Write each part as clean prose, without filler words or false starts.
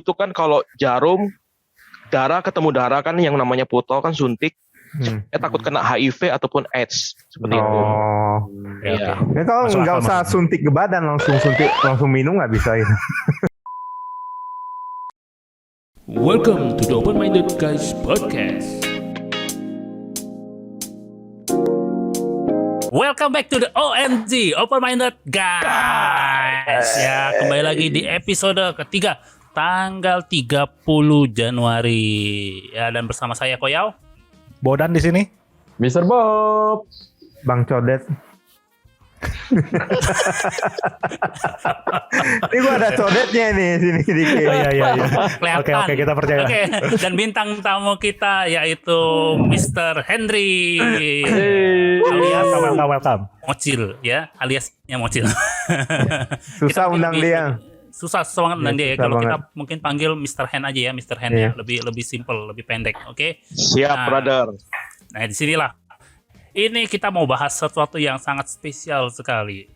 dulu itu kan kalau jarum darah ketemu darah kan yang namanya putol kan suntik. Saya takut kena HIV ataupun AIDS seperti itu. Iya. Ya kalau nggak usah suntik ke badan, langsung minum nggak bisa ya. Welcome to the Open Minded Guys Podcast. Welcome back to the OMG Open Minded Guys. Ya, kembali lagi di episode ketiga tanggal 30 Januari. Ya, dan bersama saya Koyau. Bodan di sini. Mr. Bob. Bang Codet. Ini gua ada codetnya nih sini dikit. Iya. Kelihatan. Oke, kita percaya. Oke. Dan bintang tamu kita yaitu Mr. Henry. Alias Welcome. Mocil ya, aliasnya Mocil. Susah undang dia. Susah banget undang dia ya. Susah Kalau kita banget. mungkin panggil Mr. Hen aja ya, Mr. Hen ya. Lebih simple, lebih pendek. Oke. Siap, brother. Nah, di sinilah. Ini kita mau bahas sesuatu yang sangat spesial sekali.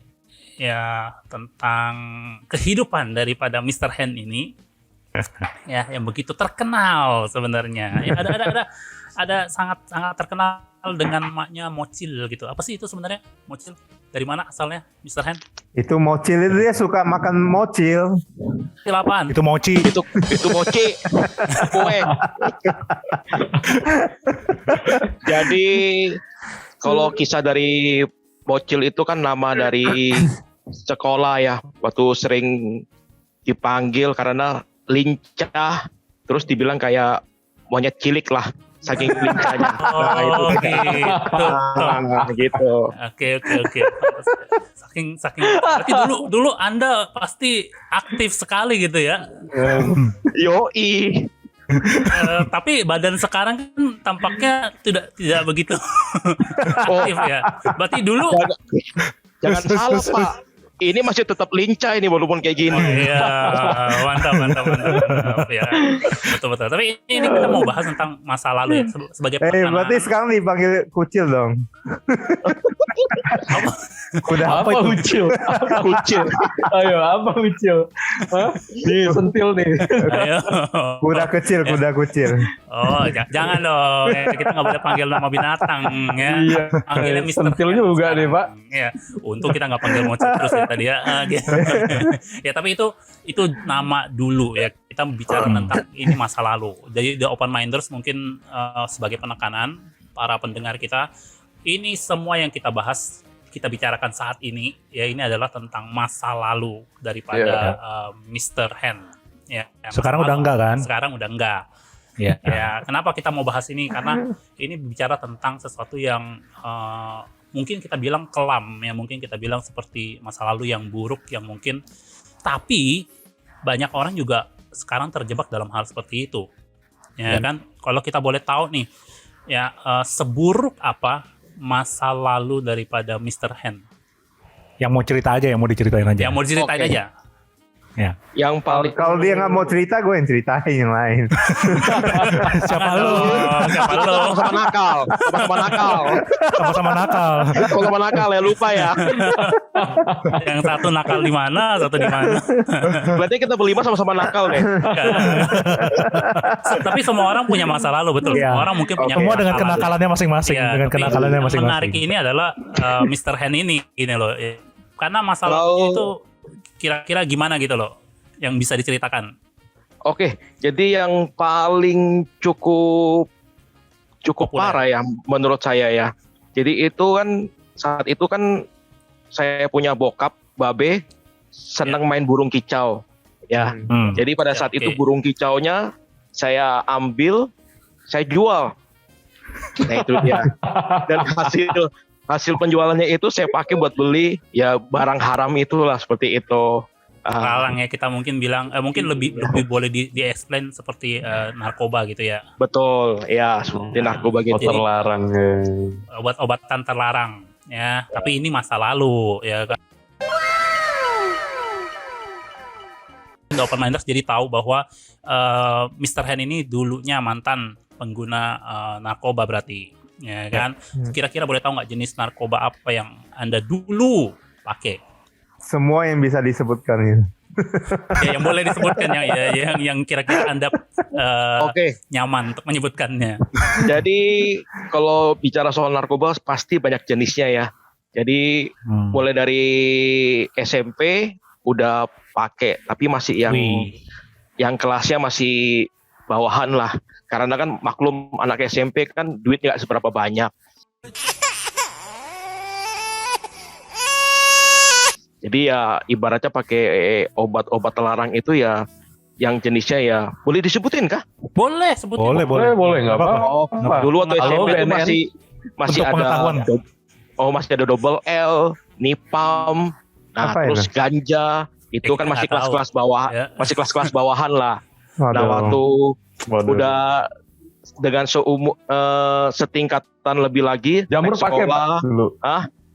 Ya, tentang kehidupan daripada Mr. Hen ini. Ya, yang begitu terkenal sebenarnya. Ya, ada sangat terkenal dengan maknya Mocil gitu. Apa sih itu sebenarnya Mocil? Dari mana asalnya, Mr. Hen? Itu Mocil itu dia suka makan mocil. Silapan. Itu mochi. Itu mochi. Kue. Jadi kalau kisah dari Mocil itu kan nama dari sekolah ya. Waktu sering dipanggil karena lincah, terus dibilang kayak monyet cilik lah, saking lincahnya. Gitu. Oke. Saking. Berarti dulu Anda pasti aktif sekali gitu ya. Yoi. Tapi badan sekarang kan tampaknya tidak begitu aktif ya. Berarti dulu Jangan salah, Pak. Ini masih tetap lincah ini walaupun kayak gini. Iya, mantap ya. Betul. Tapi ini kita mau bahas tentang masa lalu ya sebagai penekanan. Berarti sekarang dipanggil kucil dong. Apa Ucil? Ayo, apa Ucil? Nih, sentil nih. Ayo. Kuda kucil. Oh, jangan dong. Kita nggak boleh panggil nama binatang ya. Iya. Panggilnya Mr. Sentil juga nih, Pak. Ya, untung kita nggak panggil Mocil terus ya tadi ya. Gitu. Ya, tapi itu nama dulu ya. Kita bicara tentang ini masa lalu. Jadi The Open Minders mungkin sebagai penekanan para pendengar kita, ini semua yang kita bahas, kita bicarakan saat ini ya, ini adalah tentang masa lalu daripada Mr. Hen. Ya, Sekarang udah enggak kan? Sekarang udah enggak. Iya. Ya, kenapa kita mau bahas ini? Karena ini bicara tentang sesuatu yang mungkin kita bilang kelam ya, mungkin kita bilang seperti masa lalu yang buruk yang mungkin, tapi banyak orang juga sekarang terjebak dalam hal seperti itu. Ya kan? Kalau kita boleh tahu nih, ya seburuk apa masa lalu daripada Mr. Hen? Yang mau cerita aja, yang mau diceritain aja. Yang mau diceritain Oke. aja. Ya. Yang paling Kalau dia nggak mau cerita, gue yang ceritain yang lain. Siapa lu? Siapa lu? sama nakal. Sama-sama nakal. Sama nakal ya, lupa ya. Yang satu nakal di mana, satu di mana? Berarti kita berlima sama-sama nakal deh. Tapi semua orang punya masa lalu, betul. Iya. Semua orang mungkin punya Semua dengan masa lalu. kenakalannya masing-masing. Iya, Dengan tapi kenakalannya yang masing-masing. menarik ini adalah Mr. Hen ini loh. Karena masa Kalau- lalu itu kira-kira gimana gitu loh yang bisa diceritakan. Oke, jadi yang paling cukup Populer. parah ya menurut saya ya. Jadi itu kan saat itu kan saya punya bokap, babe, seneng main burung kicau. Ya. Jadi pada Ya, saat oke. itu burung kicaunya saya ambil, saya jual. Nah itu dia. Dan hasil penjualannya itu saya pakai buat beli ya barang haram itulah, seperti itu. Larang ya, kita mungkin bilang mungkin lebih boleh di-explain seperti narkoba gitu ya. Betul, ya seperti narkoba gitu. Terlarang. Obat-obatan terlarang ya, tapi ini masa lalu ya kan. Open Minders jadi tahu bahwa Mr. Hen ini dulunya mantan pengguna narkoba berarti, ya kan? Kira-kira boleh tahu nggak jenis narkoba apa yang Anda dulu pakai? Semua yang bisa disebutkan gitu. Ya, yang boleh disebutkan yang kira-kira Anda Oke, nyaman untuk menyebutkannya. jadi kalau bicara soal narkoba pasti banyak jenisnya ya. Jadi mulai dari SMP udah pakai, tapi masih yang kelasnya masih bawahan lah. Karena kan maklum anak SMP kan duit nggak seberapa banyak. Jadi ya ibaratnya pakai obat-obat terlarang itu ya yang jenisnya ya boleh disebutin kah? Boleh sebutin. Boleh nggak apa-apa. Oh, dulu waktu Halo, SMP itu BNN. masih Untuk pengetahuan. ada masih ada double L, Nipam, nah Apa terus itu? ganja itu kan masih Nggak tahu. kelas-kelas bawah, Ya. masih kelas-kelas bawahan lah. Nah Waduh. waktu Waduh. udah dengan setingkatan lebih lagi Jamur naik pakai sekolah, Pak dulu.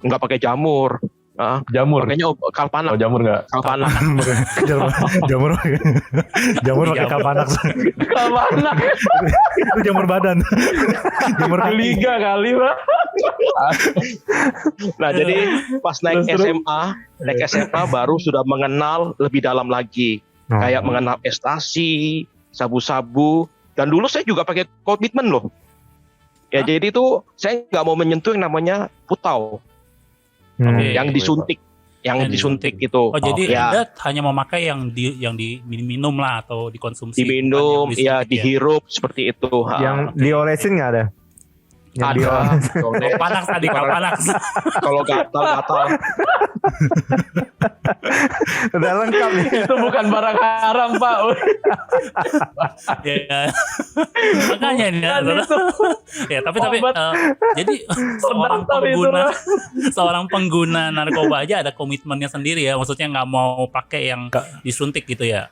nggak pakai jamur, Jamur. pakainya kalpanak, Oh jamur nggak? kalpanak. jamur jamur jamur pakai kapanak. Mana? Itu jamur badan. Jamur kaki. Liga kali Pak. Nah jadi pas naik Terus. SMA baru sudah mengenal lebih dalam lagi, kayak mengenal ekstasi, sabu-sabu, dan dulu saya juga pakai komitmen loh. Ya jadi itu saya nggak mau menyentuh yang namanya putau, Oke. yang disuntik, yang Yang disuntik itu. Oh, jadi ya Anda hanya memakai yang diminum lah atau dikonsumsi. diminum, bukan yang ya disuntik dihirup seperti itu. Yang diolesin nggak ada? Yang Ada. Oh, panas tadi panas. Kalau gatal-gatal. Udah lengkap nih. Itu bukan barang haram Pak. Ya. Makanya ini ya, tapi Obat. jadi seorang pengguna narkoba aja ada komitmennya sendiri ya. Maksudnya nggak mau pakai yang disuntik gitu ya.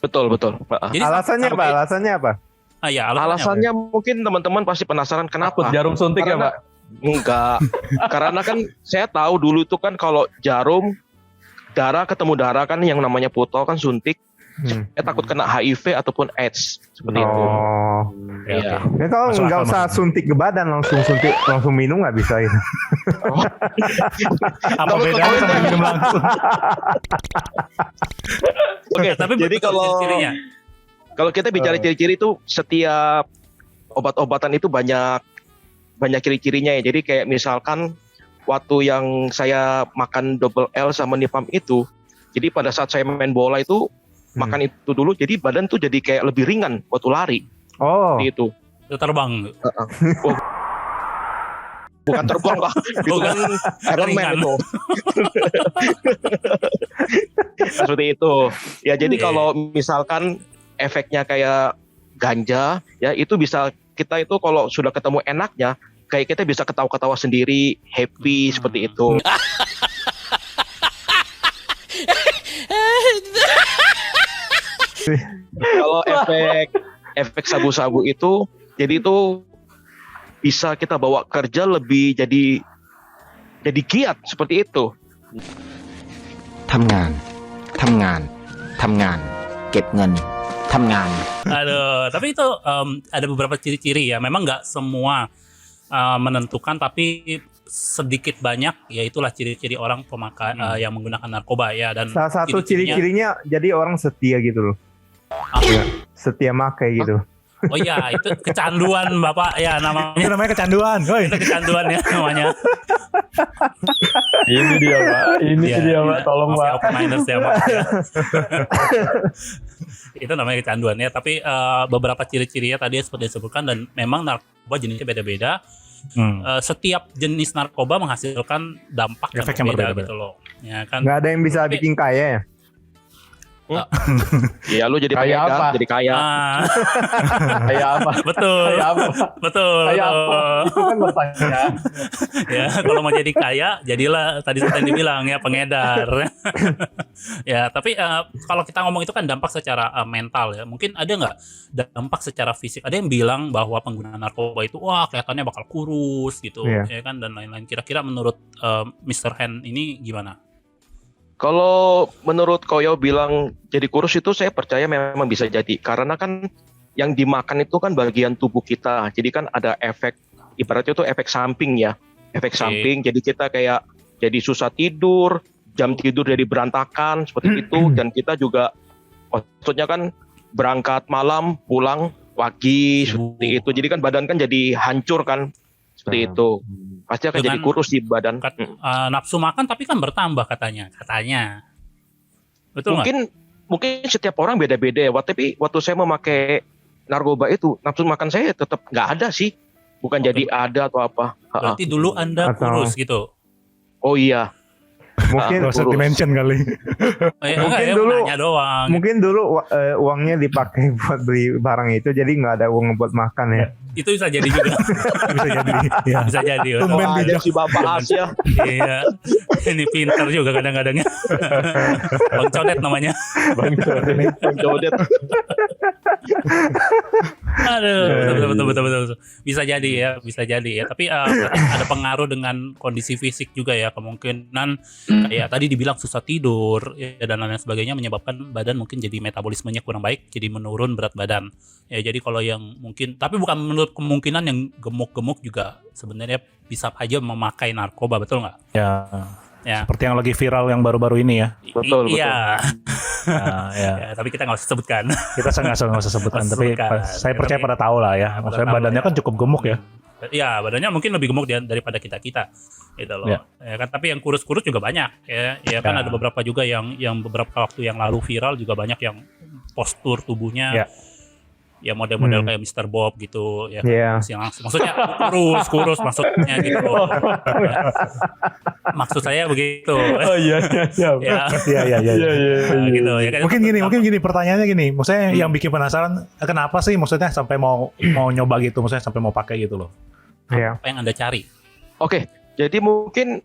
Betul. Jadi Alasannya apa? sampai- Alasannya apa? Ya, Alasannya mungkin teman-teman pasti penasaran Takut kenapa? jarum suntik ya Karena- Pak. Enggak, karena kan saya tahu dulu itu kan kalau jarum darah ketemu darah kan yang namanya putau kan suntik, saya takut kena HIV ataupun AIDS seperti itu. Oh. Iya. Ya kalau Masuk nggak akal, usah suntik ke badan, langsung minum nggak bisa itu. Apa bedanya sama minum langsung? Oke, tapi jadi betul kalau ciri-cirinya. kita bicara ciri-ciri itu setiap obat-obatan itu banyak ciri-cirinya ya. Jadi kayak misalkan waktu yang saya makan double L sama Nipam itu, jadi pada saat saya main bola itu makan itu dulu, jadi badan tuh jadi kayak lebih ringan waktu lari. Oh. Seperti itu. Itu terbang. Bukan terbang lah, itu kan Iron Man Ringan. itu. Seperti itu. Ya jadi Iya. kalau misalkan efeknya kayak ganja, ya itu bisa kita itu kalau sudah ketemu enaknya, kayak kita bisa ketawa-ketawa sendiri, happy seperti itu. Kalau efek sabu-sabu itu, jadi itu bisa kita bawa kerja lebih jadi giat seperti itu. ทำงาน ทำงาน ทำงาน เก็บเงิน ทำงาน Aduh, tapi itu ada beberapa ciri-ciri ya. Memang nggak semua menentukan, tapi sedikit banyak ya itulah ciri-ciri orang pemakai yang menggunakan narkoba ya. Dan Salah satu ciri-cirinya- ciri-cirinya jadi orang setia gitu loh. Apa? Setia makai gitu. Oh iya, itu kecanduan Bapak ya Itu namanya. namanya kecanduan. Woi. Itu kecanduan ya namanya. Ini dia Pak. Ini Ya, dia Pak. Tolong masih Pak. open minded ya Pak. Ya. Itu namanya kecanduan ya. Tapi beberapa ciri-cirinya tadi seperti disebutkan, dan memang narkoba jenisnya beda-beda. Setiap jenis narkoba menghasilkan dampak yang Efek yang berbeda berbeda-beda. gitu loh. Ya kan. Nggak ada yang bisa Tapi- bikin kaya ya. Ya lu jadi Kayak pengedar, apa? jadi kaya. Kayak apa? Betul. Kayak apa? Betul. Kayak apa? betul. Itu kan pertanyaan. Ya, kalau mau jadi kaya, jadilah tadi seperti yang dibilang ya pengedar. Ya, tapi kalau kita ngomong itu kan dampak secara mental ya. Mungkin ada nggak dampak secara fisik? Ada yang bilang bahwa pengguna narkoba itu wah kelihatannya bakal kurus gitu, Iya. ya kan, dan lain-lain. Kira-kira menurut Mr. Hen ini gimana? Kalau menurut Koyo bilang jadi kurus itu saya percaya memang bisa jadi. Karena kan yang dimakan itu kan bagian tubuh kita. Jadi kan ada efek, ibaratnya itu efek samping ya. Efek Oke. samping, jadi kita kayak jadi susah tidur, jam tidur jadi berantakan seperti itu, dan kita juga maksudnya kan berangkat malam pulang pagi seperti itu, jadi kan badan kan jadi hancur kan seperti itu, pasti akan jadi Dengan- kurus di badan. Nafsu makan tapi kan bertambah katanya. Betul nggak? Mungkin setiap orang beda-beda ya, tapi waktu saya memakai narkoba itu nafsu makan saya tetap nggak ada sih, bukan jadi ada atau apa. Berarti dulu Anda Atau- kurus gitu. Oh iya, Mungkin Gak usah kurus. di-mention kali. Mungkin Enggak, dulu- nanya doang. mungkin dulu uangnya dipakai buat beli barang itu, jadi nggak ada uang buat makan ya. Itu bisa jadi juga. Bisa jadi. Ya. Bisa jadi. Tumben oh, ada bijak. si Bapak Asia. Iya. Ini pinter juga kadang-kadangnya. Bang Codet namanya. Bang Codet. Jodet. Aduh, betul. Bisa jadi ya. Tapi ada pengaruh dengan kondisi fisik juga ya, kemungkinan kayak tadi dibilang susah tidur ya, dan lain sebagainya menyebabkan badan mungkin jadi metabolismenya kurang baik, jadi menurun berat badan. Ya jadi kalau yang mungkin, tapi bukan menurut kemungkinan yang gemuk-gemuk juga sebenarnya bisa aja memakai narkoba, betul nggak? Ya. Seperti yang lagi viral yang baru-baru ini ya. Betul. Iya. Nah, ya. Ya, tapi kita nggak usah sebutkan. Kita nggak usah sebutkan, tapi Sebutkan. saya percaya Tapi- pada tahu lah ya. Pada Maksudnya tahu badannya ya. kan cukup gemuk ya. Iya, badannya mungkin lebih gemuk daripada kita gitu loh. Ya. Ya kan, tapi yang kurus-kurus juga banyak ya. Ya kan Ya. ada beberapa juga yang beberapa waktu yang lalu viral juga banyak yang postur tubuhnya Ya. ya model-model kayak Mr. Bob gitu ya. Iya. Maksudnya kurus maksudnya gitu. Maksud saya begitu. Oh iya. Ya, Iya. gitu ya kan. Mungkin gini pertanyaannya gini. Maksudnya yang bikin penasaran kenapa sih maksudnya sampai mau nyoba gitu, maksudnya sampai mau pakai gitu loh. Iya. Apa yang Anda cari? Oke, jadi mungkin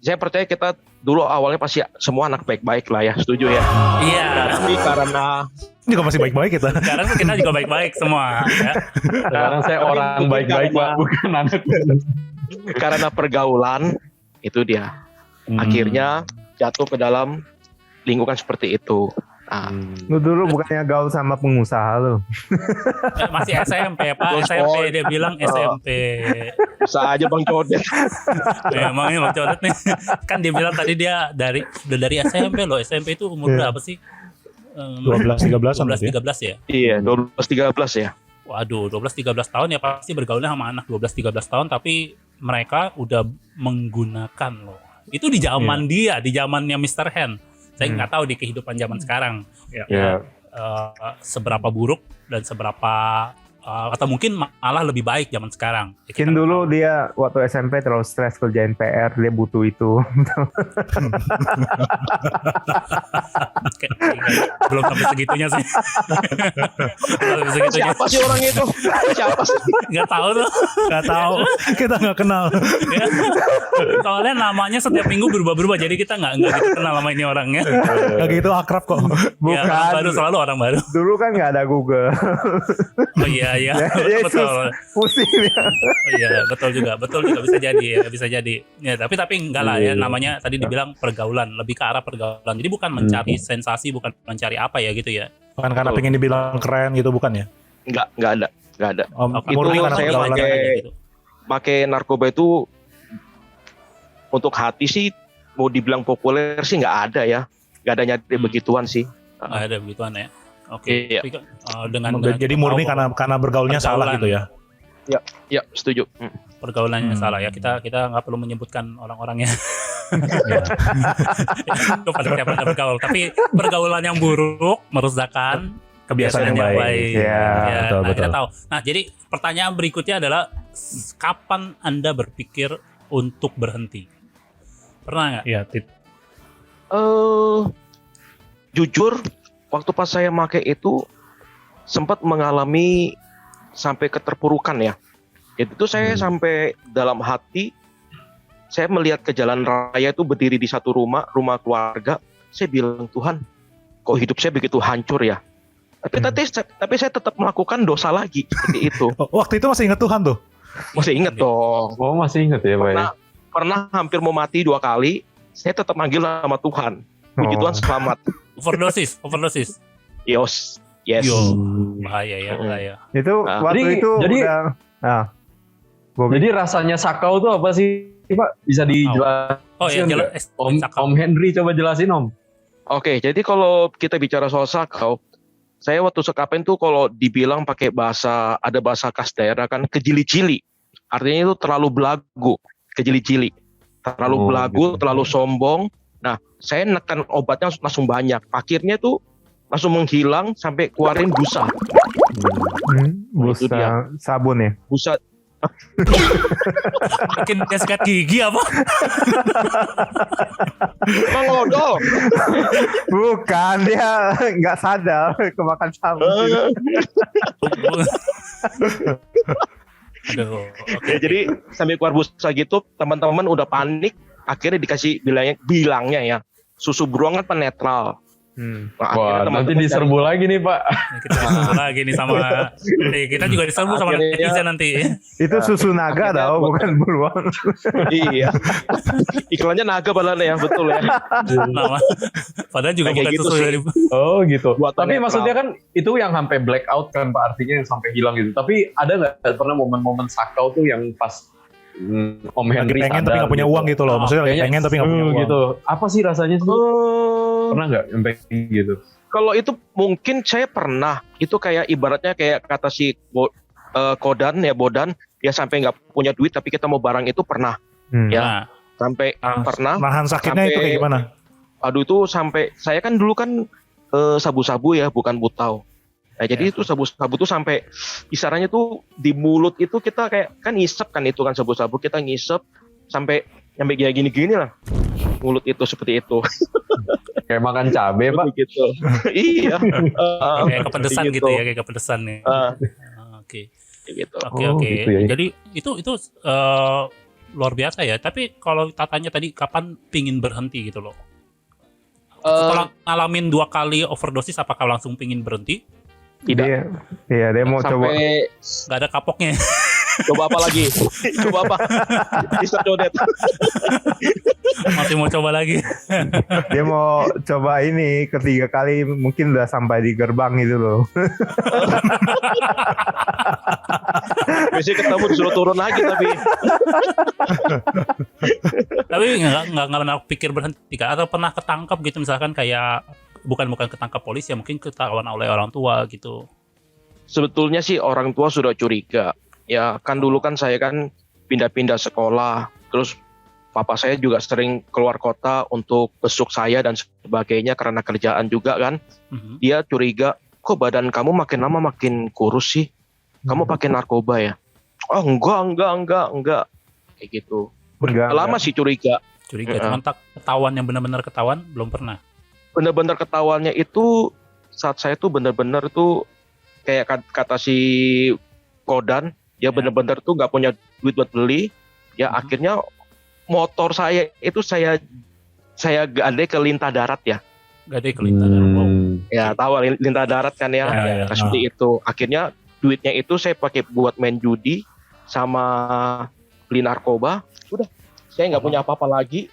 saya percaya kita dulu awalnya pasti semua anak baik-baik lah ya, setuju ya. Iya. Tapi karena Ini juga masih baik-baik kita. Sekarang kita juga baik-baik semua ya. Sekarang saya Tapi orang mungkin baik-baik Pak, bukan anak. karena pergaulan itu dia akhirnya jatuh ke dalam lingkungan seperti itu. Nah, Lu dulu bukannya gaul sama pengusaha lu. Masih SMP Pak, Terus, SMP oh. dia bilang SMP. bisa aja Bang Codet. Memang ini Bang Codet nih. Kan dia bilang tadi dia udah dari SMP loh. SMP itu umur berapa sih? 12-13an 12 berarti ya. 13 ya. Iya, 12-13 ya. Waduh, 12 13 tahun ya pasti bergaulnya sama anak 12 13 tahun, tapi mereka udah menggunakan loh. Itu di zaman dia, di zamannya Mr. Hand. Saya nggak tahu di kehidupan zaman sekarang. Ya. Seberapa buruk dan seberapa atau mungkin malah lebih baik zaman sekarang. Ya, kita Mungkin nggak dulu tahu. dia waktu SMP terlalu stres kerjain PR, dia butuh itu. Kayak belum sampai segitunya sih. Belum sampai segitunya. Siapa sih orang itu? Siapa sih? Nggak tahu tuh. Nggak tahu, kita nggak kenal. Ya. Soalnya namanya setiap minggu berubah-berubah, jadi kita nggak gitu kenal sama ini orangnya. Nggak gitu akrab kok. Ya, orang baru selalu orang baru. Dulu kan nggak ada Google. Oh iya iya. Ya, Betul. Pusing ya. Oh, iya betul juga bisa jadi ya, tapi enggak lah ya, namanya tadi dibilang pergaulan, lebih ke arah pergaulan, jadi bukan mencari sensasi, bukan mencari apa ya gitu ya. Bukan karena Betul. pengen dibilang keren gitu, bukan ya? Nggak ada. Oke, Murni karena saya pergaulan pakai- aja. gitu. Pakai narkoba itu untuk hati sih mau dibilang populer sih nggak ada ya. Nggak ada nyari begituan sih. Nggak ada begituan ya. Oke. Iya. Tapi, dengan Jadi murni karena bergaulnya salah pergaulan. gitu ya. Ya, setuju. pergaulannya salah ya, kita nggak perlu menyebutkan orang-orangnya. Itu pada bergaul, tapi pergaulan yang buruk merusakkan Kebiasaan yang baik. Ya, betul, nah, kita betul. tahu. Nah, jadi pertanyaan berikutnya adalah kapan Anda berpikir untuk berhenti? Pernah nggak? Iya, Jujur, waktu pas saya pakai itu sempat mengalami sampai keterpurukan ya. Itu saya sampai dalam hati, saya melihat ke jalan raya itu berdiri di satu rumah keluarga. Saya bilang, Tuhan, kok hidup saya begitu hancur ya? Tapi saya tetap melakukan dosa lagi seperti itu. Waktu itu masih ingat Tuhan tuh. Masih inget dong. Oh masih inget ya Pak ya? Pernah hampir mau mati 2 kali, saya tetap manggil nama Tuhan. Puji Oh. Tuhan selamat. Overdosis. Yes. Yo, bahaya ya, bahaya. Itu Nah, waktu jadi- itu jadi- udah. Nah, Bobby. Jadi rasanya sakau tuh apa sih Pak? Bisa dijelasin? Oh ya, nggak? jelas. Om Henry coba jelasin Om. Oke, jadi kalau kita bicara soal sakau, saya waktu sekapen tuh kalau dibilang pakai ada bahasa khas daerah kan kejili-jili. Artinya itu terlalu belagu, kejili-jili. Terlalu belagu, gitu. terlalu sombong. Nah, saya neken obatnya langsung banyak. Akhirnya tuh langsung menghilang sampai keluarin busa. Busa dia. sabun ya. Busa Mungkin dia sikat gigi apa? mengodol. Bukan, dia nggak sadar kemakan sabun. Aduh, oke. Ya, jadi sampai keluar busa gitu, teman-teman udah panik. Akhirnya dikasih bilangnya ya, susu beruang kan penetral. Nah, Wah, akhirnya nanti teman-teman diserbu lagi nih Pak. Kita diserbu lagi nih sama kita juga diserbu sama Akhirnya- netizen nanti. Itu susu naga Akhirnya tau, bukan beruang. iya. Iklannya naga padahal ya, betul ya. Nama. Padahal juga Kayak bukan gitu susu sih. dari Oh gitu. Buatan Tapi netral. maksudnya kan itu yang sampai blackout kan Pak, artinya yang sampai hilang gitu. Tapi ada nggak pernah momen-momen sakau tuh yang pas Om Lagi Henry pengen sadar tapi nggak punya uang gitu loh. Maksudnya lagi Kayaknya, pengen tapi nggak punya uang. gitu. Apa sih rasanya sih? Pernah nggak sampai gitu? Kalau itu mungkin saya pernah. Itu kayak ibaratnya kayak kata si Bodan, dia sampai nggak punya duit tapi kita mau barang itu pernah. Ya, Nah, sampai pernah. Nahan sakitnya itu kayak gimana? Aduh itu sampai saya kan dulu kan sabu-sabu ya, bukan butau. Nah, jadi itu sabu-sabu tuh sampai kisarannya tuh di mulut itu kita kayak kan ngisep kan itu kan sabu-sabu kita ngisep sampai gini-gini lah. Mulut itu seperti itu. Kayak makan cabe Pak. Gitu. Iya. kayak kepedesan gitu ya, kayak kepedesan nih. Oke. Gitu. Oke, Oh, oke. gitu ya. Jadi itu luar biasa ya. Tapi kalau tatanya tadi kapan pingin berhenti gitu loh? Setelah ngalamin 2 kali overdosis, apakah langsung pingin berhenti? Tidak. Dia mau coba. Sampai Gak ada kapoknya. coba apa lagi? Coba apa? Bisa codet. Masih mau coba lagi. Dia mau coba ini ketiga kali mungkin udah sampai di gerbang gitu loh. Biasanya ketemu disuruh turun lagi tapi Tapi nggak pernah pikir berhenti kan? Atau pernah ketangkap gitu misalkan kayak bukan ketangkap polisi ya, mungkin ketahuan oleh orang tua gitu. sebetulnya sih orang tua sudah curiga. Ya kan dulu kan saya kan pindah-pindah sekolah, terus papa saya juga sering keluar kota untuk besuk saya dan sebagainya karena kerjaan juga kan. Mhm. Dia curiga, kok badan kamu makin lama makin kurus sih? Kamu pakai narkoba ya? Oh enggak. Kayak gitu. Lama sih curiga. Curiga, cuman tak ketahuan yang benar-benar ketahuan belum pernah. Benar-benar ketahuannya itu saat saya tuh benar-benar tuh kayak kata si Kodan, dia benar-benar tuh nggak punya duit buat beli. Ya akhirnya motor saya itu saya gade ke lintah darat ya. Gak ada kelintahan. Wow. Ya tahu lintah darat kan ya. Ya. Nah, seperti itu. Akhirnya duitnya itu saya pakai buat main judi sama beli narkoba. Udah, saya nggak punya apa-apa lagi.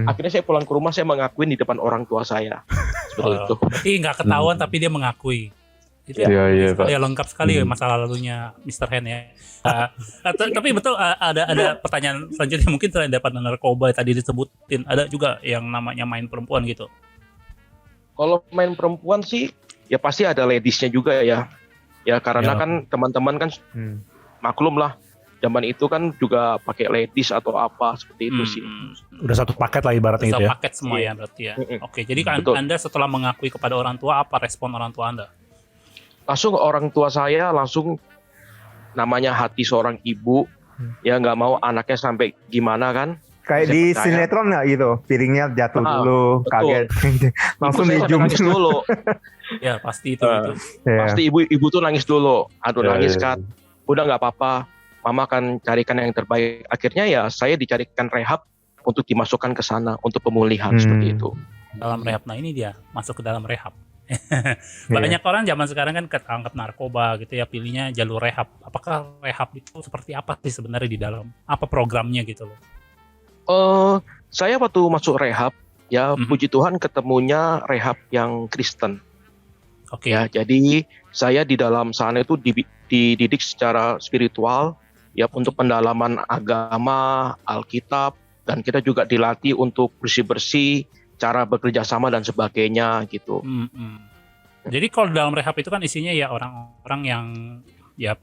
Akhirnya saya pulang ke rumah, saya mengakuin di depan orang tua saya. Seperti itu. Berarti nggak ketahuan tapi dia mengakui. Itu Iya, Pak. ya lengkap sekali ya masa lalunya Mr. Hen ya. Tapi betul ada pertanyaan selanjutnya, mungkin selain dapat narkoba tadi disebutin, ada juga yang namanya main perempuan gitu. Kalau main perempuan sih ya pasti ada ladiesnya juga ya. Ya karena Ya. kan teman-teman kan maklum lah. Zaman itu kan juga pakai ladies atau apa seperti itu sih. Udah satu paket lah ibaratnya Bisa gitu ya. paket semua ya berarti ya. Mm-mm. Oke, jadi kan Betul. Anda setelah mengakui kepada orang tua, apa respon orang tua Anda? Langsung orang tua saya langsung namanya hati seorang ibu ya nggak mau anaknya sampai gimana kan. Kayak Saya di percaya. sinetron nggak gitu, piringnya jatuh Ah, dulu, betul. kaget, langsung Ibu saya sampai dijum. nangis dulu. Ya pasti itu. Ya. Pasti ibu tuh nangis dulu. Aduh Ya, nangis ya. kan. Udah nggak apa-apa. Mama akan carikan yang terbaik. Akhirnya ya saya dicarikan rehab untuk dimasukkan ke sana untuk pemulihan seperti itu. Dalam rehab, nah ini dia masuk ke dalam rehab. Banyak orang zaman sekarang kan ketangkap narkoba gitu ya, pilihnya jalur rehab. Apakah rehab itu seperti apa sih sebenarnya di dalam? Apa programnya gitu loh? Saya waktu masuk rehab ya Mhm. puji Tuhan ketemunya rehab yang Kristen. Oke. Ya, jadi saya di dalam sana itu dididik secara spiritual ya untuk pendalaman agama, Alkitab, dan kita juga dilatih untuk bersih-bersih, cara bekerja sama dan sebagainya gitu. Jadi kalau dalam rehab itu kan isinya ya orang-orang yang ya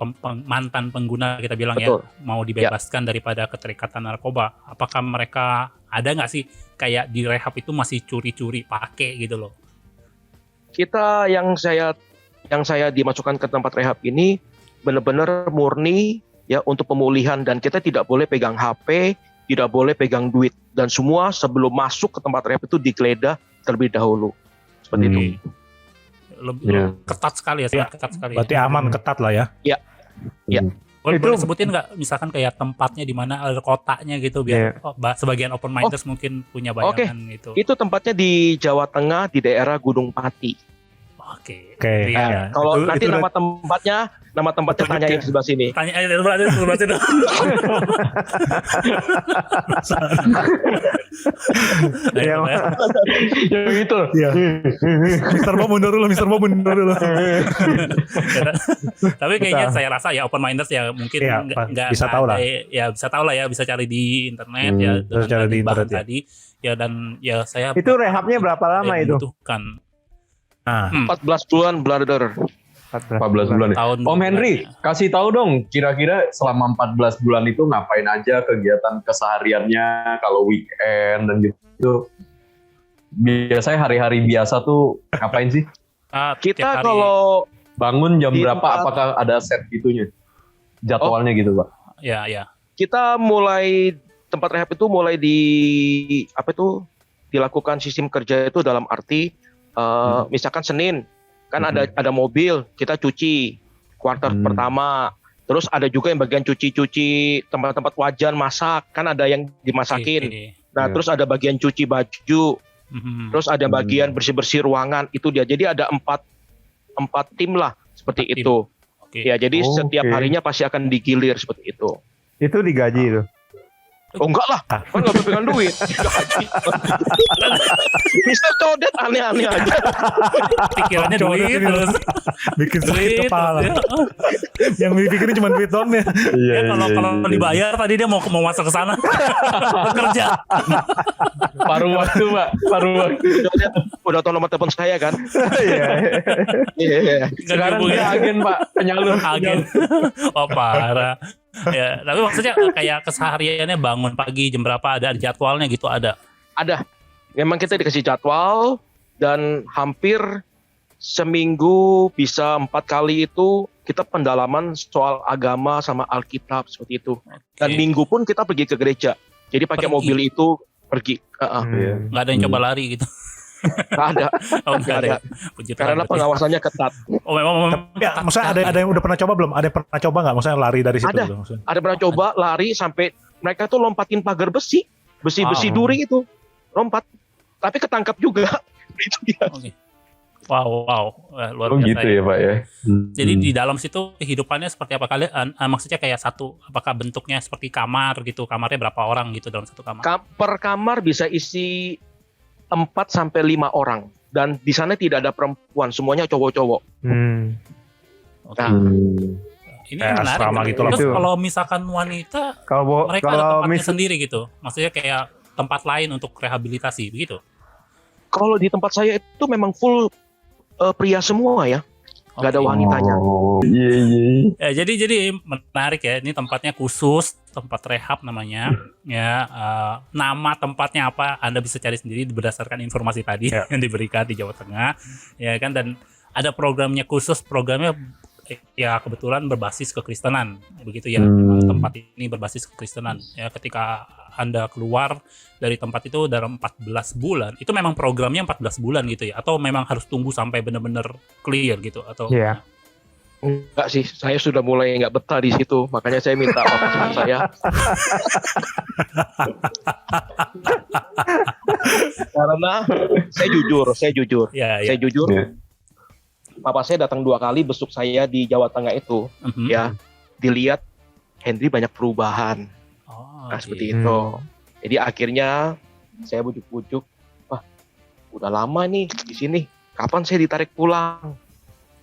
mantan pengguna kita bilang Betul. ya, mau dibebaskan daripada keterikatan narkoba. Apakah mereka ada nggak sih kayak di rehab itu masih curi-curi pakai gitu loh? Kita yang saya dimasukkan ke tempat rehab ini benar-benar murni ya untuk pemulihan, dan kita tidak boleh pegang HP, tidak boleh pegang duit, dan semua sebelum masuk ke tempat rehab itu digeledah terlebih dahulu. Seperti itu. Lebih ketat sekali ya, sangat ketat sekali. Berarti aman, ketat lah ya. Boleh sebutin nggak misalkan kayak tempatnya di mana, ada kotaknya gitu biar sebagian open minders mungkin punya bayangan gitu. Itu tempatnya di Jawa Tengah di daerah Gunung Pati. Oke. Ya, kalau nanti nama tempatnya tanyain sebelah sini. Tanya sebelah sini. Yang itu. Iya. Mr. Bob mundur dulu. Tapi kayaknya saya rasa ya open minders ya mungkin nggak bisa tahu lah. Ya bisa tahu lah ya, bisa cari di internet ya, bisa cari di internet ya. Tadi ya, dan ya saya Itu rehabnya berapa lama itu? Butuhkan 14 bulan, brother. 14 bulan ya. tahun. Om Henry, kasih tahu dong kira-kira selama 14 bulan itu ngapain aja kegiatan kesehariannya kalau weekend dan gitu. Biasanya hari-hari biasa tuh ngapain sih? Kita kalau bangun jam berapa? Apakah ada set itunya? Jadwalnya gitu, Pak? Ya. Kita tempat rehab itu mulai dilakukan sistem kerja itu dalam arti misalkan Senin kan ada mobil, kita cuci kuartal pertama. Terus ada juga yang bagian cuci tempat-tempat wajan, masak, kan ada yang dimasakin. Nah, terus ada bagian cuci baju. Terus ada bagian bersih-bersih ruangan, itu dia. Jadi ada empat tim lah seperti itu. Ya, jadi setiap harinya pasti akan digilir seperti itu. Itu digaji itu. Oh enggak lah, kan nggak pegang duit. Mister Codet aneh-aneh aja. Pikirannya duit terus bikin sakit kepala. Yang dipikirin cuma duit doang ya. Kalau dibayar tadi dia mau masuk ke sana bekerja. Paruh waktu, Pak. Codet udah tahu nomor telepon saya kan. Iya. Sekarang dia agen, Pak, penyalur. Agen. Oh parah. Ya, tapi maksudnya kayak kesehariannya bangun pagi jam berapa, ada jadwalnya gitu, ada. Memang kita dikasih jadwal, dan hampir seminggu bisa 4 kali itu kita pendalaman soal agama sama Alkitab seperti itu. Dan minggu pun kita pergi ke gereja. Jadi pakai mobil itu pergi. Nggak ada yang coba lari gitu. Nggak ada. Nggak ada. Karena pengawasannya ketat. Oh memang. Ya, maksudnya ada yang udah pernah coba belum? Ada yang pernah coba nggak? Maksudnya lari dari situ? Ada pernah coba lari sampai mereka tuh lompatin pagar besi duri itu, lompat. Tapi ketangkap juga. Itu dia. Wow, luar biasa. Gitu ya, Pak ya. Jadi di dalam situ kehidupannya seperti apa kalian? Maksudnya kayak apakah bentuknya seperti kamar gitu? Kamarnya berapa orang gitu dalam satu kamar? Per kamar bisa isi 4-5 orang, dan di sana tidak ada perempuan, semuanya cowok-cowok. Ini menarik. Gitu. Terus kalau misalkan wanita, mereka ada tempatnya sendiri gitu. Maksudnya kayak tempat lain untuk rehabilitasi begitu. Kalau di tempat saya itu memang full pria semua ya. Nggak ada wanitanya. Jadi menarik ya. Ini tempatnya khusus, tempat rehab namanya. Ya, nama tempatnya apa? Anda bisa cari sendiri berdasarkan informasi tadi yang diberikan di Jawa Tengah, ya kan. Dan ada programnya khusus. Programnya ya kebetulan berbasis kekristenan, begitu ya. Tempat ini berbasis kekristenan. Ya, ketika Anda keluar dari tempat itu dalam 14 bulan, itu memang programnya 14 bulan gitu ya, atau memang harus tunggu sampai benar-benar clear gitu, atau? Iya. Enggak sih, saya sudah mulai nggak betah di situ, makanya saya minta papasan saya. Karena saya jujur. Saya jujur. Papa saya datang 2 kali besuk saya di Jawa Tengah itu, ya, dilihat Henry banyak perubahan. Seperti itu. Jadi akhirnya saya bujuk-bujuk, wah, udah lama nih di sini. Kapan saya ditarik pulang?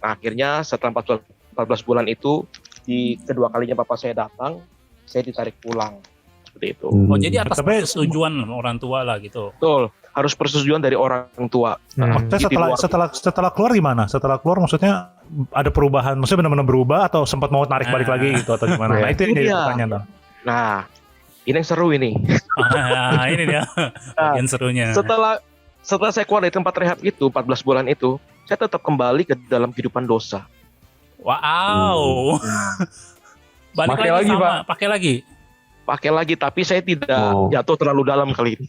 Nah, akhirnya setelah 14 bulan itu, di kedua kalinya papa saya datang, saya ditarik pulang seperti itu. Oh, jadi atas Tapi- persetujuan orang tua lah gitu. Betul, harus persetujuan dari orang tua. Maksudnya Di luar. setelah keluar gimana? Setelah keluar maksudnya ada perubahan? Maksudnya benar-benar berubah atau sempat mau tarik balik lagi gitu atau gimana? Nah, itu yang jadi Iya. pertanyaan dong. Nah, ini yang seru ini. Ini dia bagian serunya. Setelah saya keluar dari tempat rehab itu 14 bulan itu, saya tetap kembali ke dalam kehidupan dosa. Wow. Balik Pakai lagi lagi, sama, Pak. pakai lagi. Pakai lagi, tapi saya tidak Oh. jatuh terlalu dalam kali ini.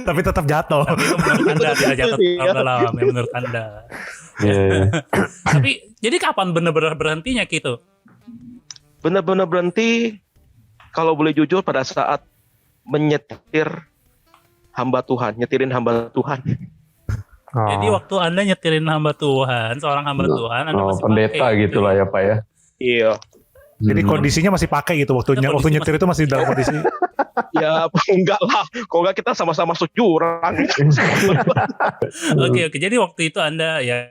Tapi tetap jatuh. Tapi itu menurut Anda tidak jatuh Iya. terlalu dalam ya menurut Anda. Iya. Tapi jadi kapan benar-benar berhentinya gitu? Benar-benar berhenti, kalau boleh jujur, pada saat nyetirin hamba Tuhan. Oh. Jadi waktu Anda nyetirin hamba Tuhan, seorang hamba Tuhan, Anda Oh, masih pendeta pakai gitu lah ya Pak ya. Iya. Jadi kondisinya masih pakai gitu waktu Kondisi waktu nyetir itu masih dalam kondisi. Ya enggak lah, kalau enggak kita sama-sama masuk jurang. Oke. Jadi waktu itu Anda ya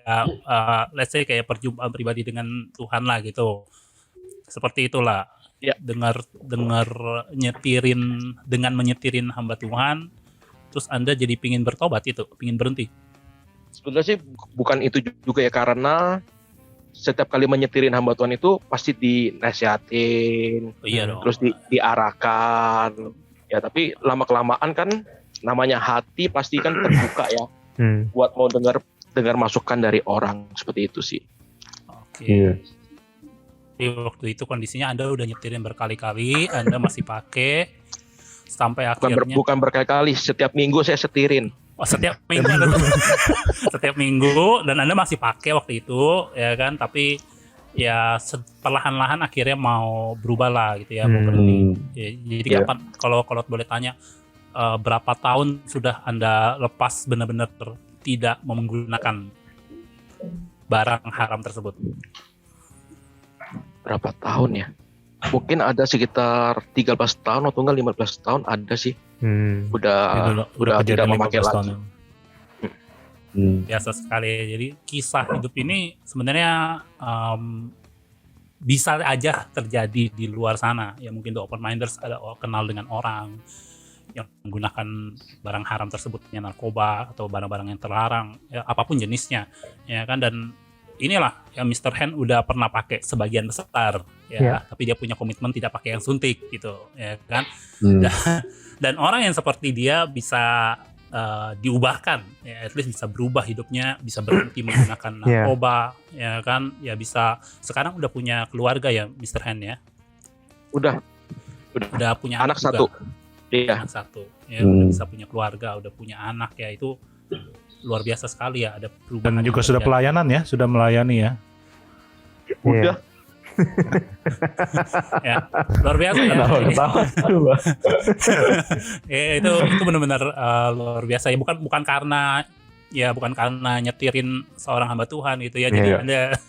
let's say kayak perjumpaan pribadi dengan Tuhan lah gitu. Seperti itulah. Ya. Dengar nyetirin dengan menyetirin hamba Tuhan, terus Anda jadi pingin bertobat itu, pingin berhenti. Sebenarnya sih bukan itu juga ya, karena setiap kali menyetirin hamba Tuhan itu pasti dinasihatin, Oh, iya dong. terus diarahkan. Ya tapi lama-kelamaan kan namanya hati pasti kan terbuka ya buat mau dengar masukan dari orang, seperti itu sih. Oke. Iya. Jadi waktu itu kondisinya Anda udah nyetirin berkali-kali, Anda masih pakai sampai akhirnya Bukan berkali-kali, setiap minggu saya setirin. setiap minggu setiap minggu dan Anda masih pakai waktu itu ya kan, tapi ya perlahan-lahan akhirnya mau berubah lah gitu ya, mau berhenti. Ya, jadi Iya. kapan kalau boleh tanya berapa tahun sudah Anda lepas benar-benar tidak menggunakan barang haram tersebut? Berapa tahun ya? Mungkin ada sekitar 13 tahun atau enggak 15 tahun ada sih. Udah tidak kejadian memakai 15 lagi. tahun. Biasa sekali. Jadi kisah hidup ini sebenarnya bisa aja terjadi di luar sana. Ya mungkin the open minders ada kenal dengan orang yang menggunakan barang haram tersebut, ya narkoba atau barang-barang yang terlarang, ya apapun jenisnya, ya kan. Dan inilah yang Mr. Hen udah pernah pakai sebagian besar, ya, tapi dia punya komitmen tidak pakai yang suntik gitu, ya kan. Dan orang yang seperti dia bisa diubahkan, ya at least bisa berubah hidupnya, bisa berhenti menggunakan narkoba, ya kan, ya bisa. Sekarang udah punya keluarga ya Mr. Hen ya. Udah Punya anak juga. satu. Iya. Anak satu, ya udah bisa punya keluarga, udah punya anak, ya itu luar biasa sekali ya, ada perubahan. Dan juga yang sudah terjadi. pelayanan ya, sudah melayani ya. Udah. Ya, luar biasa ya. Itu benar-benar luar biasa ya, bukan karena nyetirin seorang hamba Tuhan gitu ya. Jadi Anda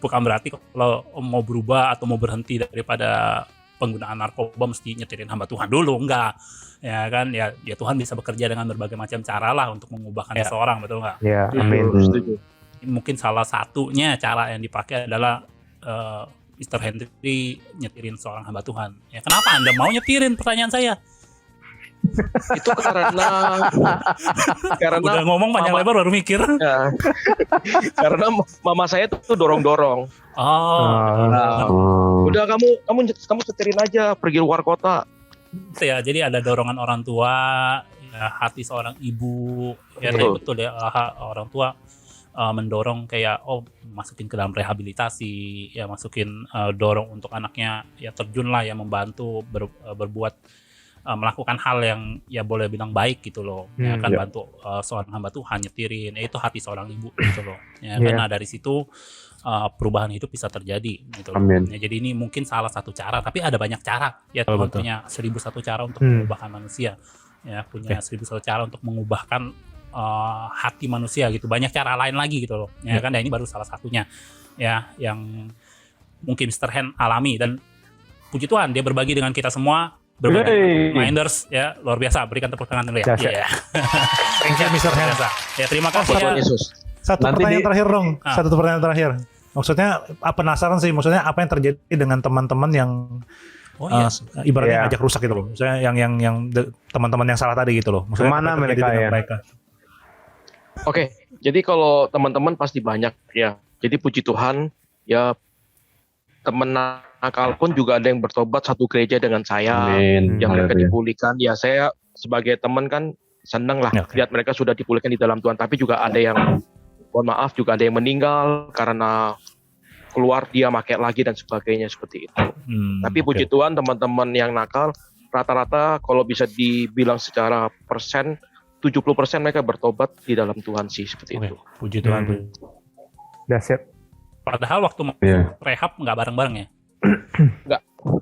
bukan berarti kalau mau berubah atau mau berhenti daripada penggunaan narkoba mesti nyetirin hamba Tuhan dulu, enggak. Ya kan, ya Tuhan bisa bekerja dengan berbagai macam cara lah untuk mengubahkan seseorang, betul nggak? Ya, amin. Setuju. Mungkin salah satunya cara yang dipakai adalah Mr. Henry nyetirin seorang hamba Tuhan. Ya, kenapa Anda mau nyetirin, pertanyaan saya? Itu karena Udah ngomong panjang lebar baru mikir. ya, karena mama saya tuh dorong-dorong. Udah kamu setirin aja, pergi luar kota. Ya, jadi ada dorongan orang tua, ya, hati seorang ibu, ya betul ya, orang tua mendorong kayak masukin ke dalam rehabilitasi, ya masukin dorong untuk anaknya ya terjun lah, ya membantu berbuat melakukan hal yang ya boleh bilang baik gitu loh, ya kan, bantu seorang hamba Tuhan nyetirin, itu hati seorang ibu gitu loh, ya kan. Nah dari situ perubahan hidup bisa terjadi gitu loh. Ya, jadi ini mungkin salah satu cara, tapi ada banyak cara ya. Tuhan punya 1001 cara untuk mengubahkan manusia, ya punya 1001 cara untuk mengubahkan hati manusia gitu. Banyak cara lain lagi gitu loh, ya kan. Dan ini baru salah satunya ya yang mungkin Mr. Hen alami, dan puji Tuhan dia berbagi dengan kita semua. Berbagi minders ya, luar biasa. Berikan tepuk tangan dulu ya. Thank you Mr. Hen. Ya, terima kasih Tuhan ya. Yesus. Satu pertanyaan terakhir dong. Satu pertanyaan terakhir. Maksudnya penasaran sih, maksudnya apa yang terjadi dengan teman-teman yang Oh iya. ibaratnya Iya. ngajak rusak gitu loh. Maksudnya yang teman-teman yang salah tadi gitu loh. Maksudnya Kemana apa yang terjadi mereka dengan ya? mereka? Oke, jadi kalau teman-teman pasti banyak ya. Jadi puji Tuhan ya, teman nakal pun juga ada yang bertobat satu gereja dengan saya, Amin. yang mereka Haleluya. dipulihkan. Ya saya sebagai teman kan seneng lah Ya, oke. lihat mereka sudah dipulihkan di dalam Tuhan. Tapi juga ada yang, mohon maaf, juga ada yang meninggal karena keluar dia pakai lagi dan sebagainya seperti itu. Tapi puji oke. Tuhan teman-teman yang nakal rata-rata kalau bisa dibilang secara persen 70% mereka bertobat di dalam Tuhan sih seperti Oke, itu. puji Tuhan. That's it. Padahal waktu mau Iya. rehab nggak bareng-bareng ya?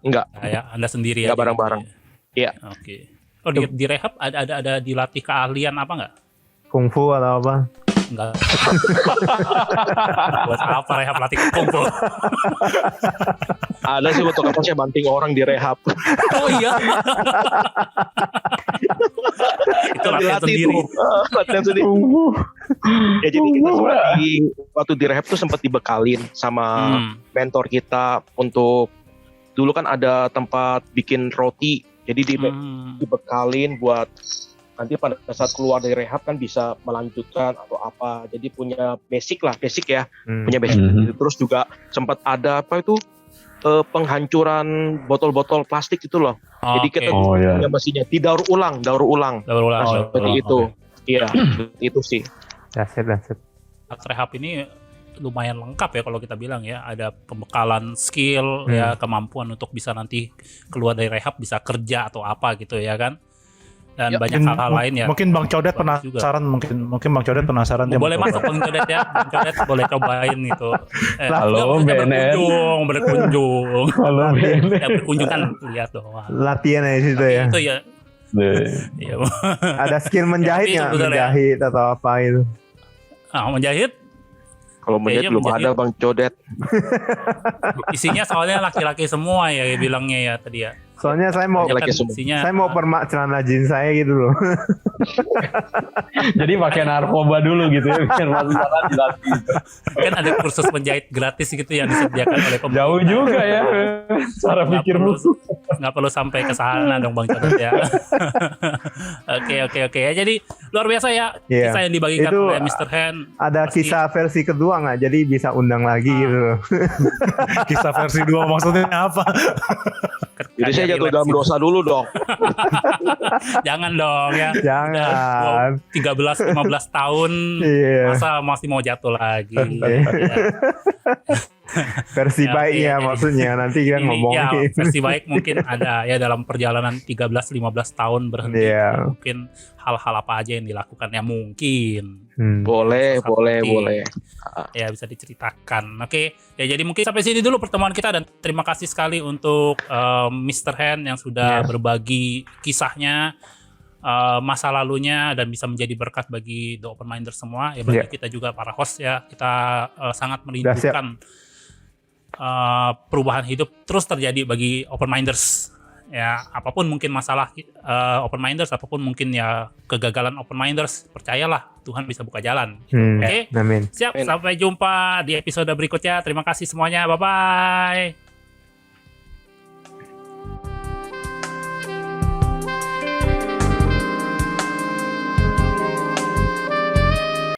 Enggak, Ya, Anda sendiri Nggak aja bareng-bareng. gitu Iya. ya? Oke. Oh, di rehab ada dilatih keahlian apa nggak? Kungfu atau apa? Enggak. Buat apa rehab latih kungfu? ada sih waktu kapan saya banting orang di rehab. Oh iya. Itu latihan Dilatih sendiri. tuh. Latihan sendiri. Ya jadi kita sempat waktu di rehab tuh sempat dibekalin sama mentor kita untuk, dulu kan ada tempat bikin roti. Jadi dibekalin buat nanti pada saat keluar dari rehab kan bisa melanjutkan atau apa. Jadi punya basic ya, punya basic. Terus juga sempat ada apa itu penghancuran botol-botol plastik itu loh. Jadi kita Oh ya. punya mesinnya didaur ulang. Nah, seperti itu. Iya, seperti itu sih. That's it. Rehab ini lumayan lengkap ya kalau kita bilang ya. Ada pembekalan skill ya, kemampuan untuk bisa nanti keluar dari rehab bisa kerja atau apa gitu ya kan. Dan Ya, banyak hal-hal lain ya. Mungkin Bang Codet Bagus juga. penasaran, mungkin Bang Codet penasaran dia Boleh mau masuk Bang Codet ya. Bang Codet boleh cobain itu. Halo, maksudnya BNN. berkunjung. Halo, Ben. Ya berkunjung kan lihat doang. Latihan aja situ ya. Itu ya. Iya. Ada skill menjahit Ya, nggak? tapi sebetulnya- Menjahit atau apa itu? Menjahit Kalau menjadi Kayaknya belum menjadi- ada Bang Codet. isinya soalnya laki-laki semua ya bilangnya ya tadi ya. Soalnya saya mau Banyak kan laki semua. isinya, saya mau permak celana jeans saya gitu loh. Jadi pakai narkoba dulu gitu ya, biar masuk sana dilatih. kan ada kursus menjahit gratis gitu yang disediakan oleh pemerintah. Jauh juga ya cara Nggak pikirmu. nggak perlu sampai ke sana dong Bang Codet ya. Oke ya. Jadi luar biasa ya Iya. kisah yang dibagikan Itu oleh Mr. Hand. Ada Pasti- kisah versi kedua nggak? Jadi bisa undang lagi gitu loh. kisah versi 2 maksudnya apa? Jadi saya jatuh dalam dosa dulu dong. Jangan dong ya. Jangan. 13-15 tahun Iya. masa masih mau jatuh lagi. Iya. Ya. Versi Ya, baiknya oke. maksudnya nanti kita Ini ya ngomongin. versi baik mungkin ada ya dalam perjalanan 13-15 tahun berhenti. Iya. Mungkin hal-hal apa aja yang dilakukan ya mungkin. Boleh. Seperti- Ya bisa diceritakan. Oke, ya jadi mungkin sampai sini dulu pertemuan kita dan terima kasih sekali untuk Mr. Hand yang sudah berbagi kisahnya, masa lalunya dan bisa menjadi berkat bagi The Open Minders semua. Ya bagi kita juga para host ya, kita sangat merindukan perubahan hidup terus terjadi bagi Open Minders. Ya apapun mungkin masalah Open Minders, apapun mungkin ya kegagalan Open Minders, percayalah Tuhan bisa buka jalan. Oke? Amin. Siap, Amin. sampai jumpa di episode berikutnya. Terima kasih semuanya. Bye-bye.